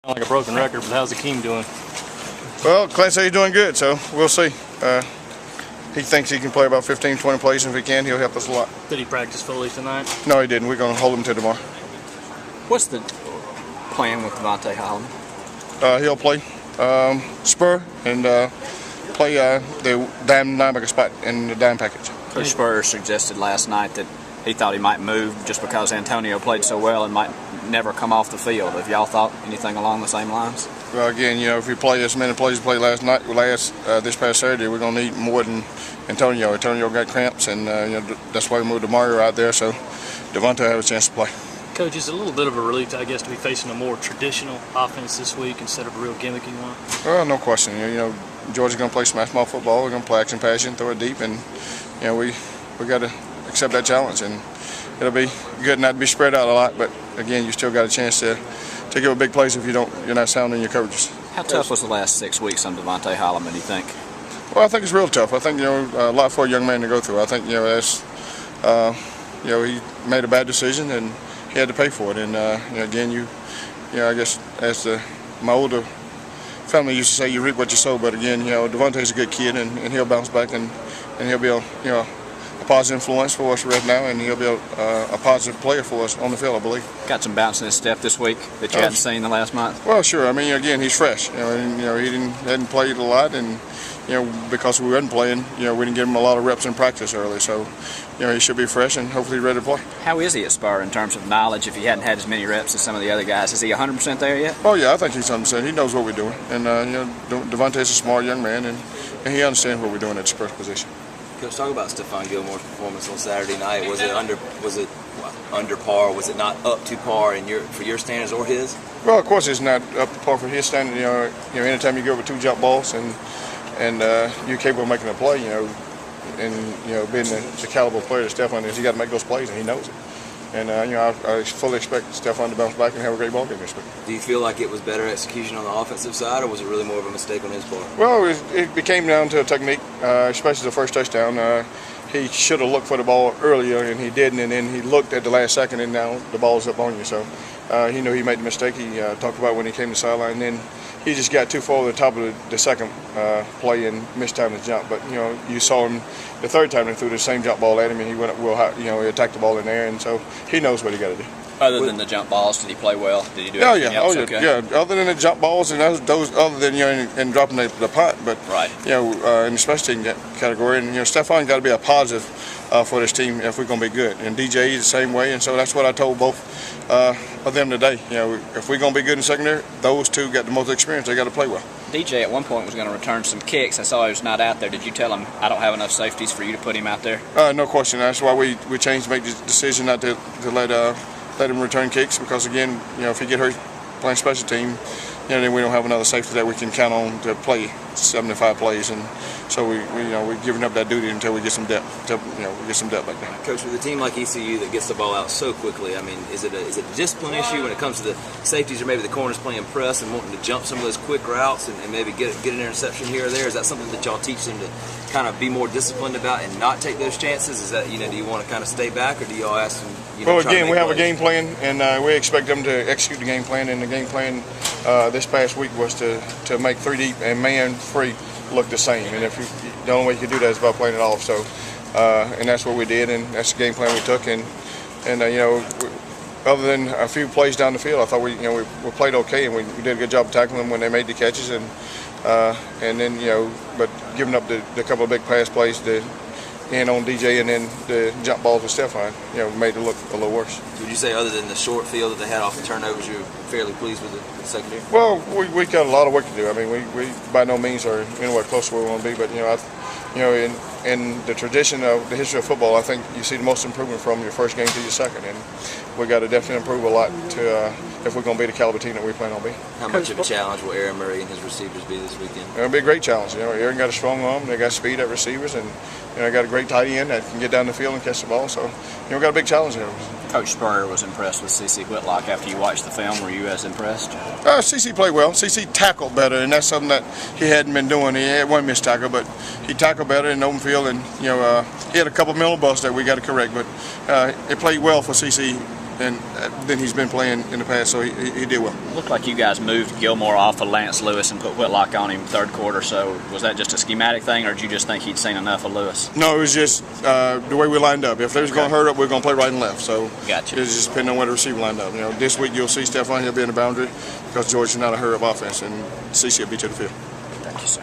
Like a broken record, but how's Akeem doing? Well, Clint said he's doing good, so we'll see. He thinks he can play about 15, 20 plays, and if he can, he'll help us a lot. Did he practice fully tonight? No, he didn't. We're going to hold him till tomorrow. What's the plan with Devontae Holland? He'll play spur and play the dime linebacker spot in the dime package. Coach Spur suggested last night that he thought he might move just because Antonio played so well and might never come off the field. Have y'all thought anything along the same lines? Well, again, if we play as many plays as we played this past Saturday, we're going to need more than Antonio. Antonio got cramps, and that's why we moved Mario out there, so Devontae has a chance to play. Coach, it's a little bit of a relief, I guess, to be facing a more traditional offense this week instead of a real gimmicky one. Well, no question. Georgia's going to play smash mouth football. We're going to play action passion, throw it deep, and we got to accept that challenge. And it'll be good not to be spread out a lot, but again, you still got a chance to give a big plays if you're not sound in your coverages. How tough was the last 6 weeks on Devontae Holland, do you think? Well, I think it's real tough. I think a lot for a young man to go through. I think he made a bad decision and he had to pay for it. And again, I guess as my older family used to say, you reap what you sow. But again, Devontae's a good kid, and he'll bounce back, and he'll be a positive influence for us right now, and he'll be a positive player for us on the field, I believe. Got some bounce in his step this week that you hadn't seen the last month? Well, sure. I mean, again, he's fresh. He hadn't played a lot, and because we weren't playing, we didn't give him a lot of reps in practice early. So, he should be fresh and hopefully ready to play. How is he at Spur in terms of knowledge? If he hadn't had as many reps as some of the other guys, is he 100% there yet? Oh yeah, I think he's 100%. He knows what we're doing, and Devontae's a smart young man, and he understands what we're doing at the Spurs position. Coach, talk about Stephon Gilmore's performance on Saturday night. Was it under par? Was it not up to par for your standards or his? Well, of course it's not up to par for his standard. Anytime you go over 2 jump balls and you're capable of making a play, and being the caliber player that Stephon is, you got to make those plays, and he knows it. And I fully expect Stephon to bounce back and have a great ball game this week. Do you feel like it was better execution on the offensive side, or was it really more of a mistake on his part? Well, it became down to a technique, especially the first touchdown. He should have looked for the ball earlier, and he didn't, and then he looked at the last second, and now the ball's up on you. So he knew he made the mistake. He talked about when he came to the sideline, and then he just got too far to the top of the second play and missed time to jump. But you saw him the third time they threw the same jump ball at him, and he went up real high. He attacked the ball in there, and so he knows what he got to do. Other than the jump balls, did he play well? Did he do everything else okay? Yeah. Other than the jump balls and those other than and dropping the punt, but right. In the special team category, and Stephon got to be a positive for this team if we're going to be good. And DJ is the same way, and so that's what I told both of them today. If we're going to be good in secondary, those two got the most experience. They got to play well. DJ at one point was going to return some kicks. I saw he was not out there. Did you tell him, I don't have enough safeties for you to put him out there? No question. That's why we changed to make the decision not to let him return kicks, because again, if he get hurt playing special team, then we don't have another safety that we can count on to play 75 plays, and so we're giving up that duty until we get some depth. We get some depth back there. Coach, with a team like ECU that gets the ball out so quickly, I mean, is it a discipline issue when it comes to the safeties, or maybe the corners playing press and wanting to jump some of those quick routes and maybe get an interception here or there? Is that something that y'all teach them to kind of be more disciplined about and not take those chances? Is that do you want to kind of stay back, or do y'all ask them? Well, again, we have a game plan, and we expect them to execute the game plan. And the game plan this past week was to make 3 deep and man free look the same. And the only way you can do that is by playing it off. So, and that's what we did, and that's the game plan we took. And other than a few plays down the field, I thought we played okay, and we did a good job of tackling them when they made the catches, and then but giving up the couple of big pass plays and on DJ, and then the jump balls with Stephon, made it look a little worse. Would you say, other than the short field that they had off the turnovers, you're fairly pleased with the secondary? Well, we got a lot of work to do. I mean, we by no means are anywhere close to where we want to be, but in the tradition of the history of football, I think you see the most improvement from your first game to your second, and we got to definitely improve a lot if we're going to be the caliber team that we plan on being. How much of a challenge will Aaron Murray and his receivers be this weekend? It'll be a great challenge. Aaron got a strong arm, they got speed at receivers, and got a great tight end that can get down the field and catch the ball. So we got a big challenge here. Coach Spurrier was impressed with CC Whitlock after you watched the film. Were you as impressed? CC played well. CC tackled better, and that's something that he hadn't been doing. He had one missed tackle, but he tackled better in the open field, and he had a couple mental busts that we got to correct. But it played well for CC than he's been playing in the past. So he did well. Looked like you guys moved Gilmore off of Lance Lewis and put Whitlock on him third quarter. So was that just a schematic thing, or did you just think he'd seen enough of Lewis? No, it was just the way we lined up. If they was going to hurt up, we're going to play right and left. So Gotcha. it's just depending on where the receiver lined up. This week you'll see Stephon, he'll be in the boundary because Georgia's not a hurry up offense, and CC will beat you to the field. Thank you, sir.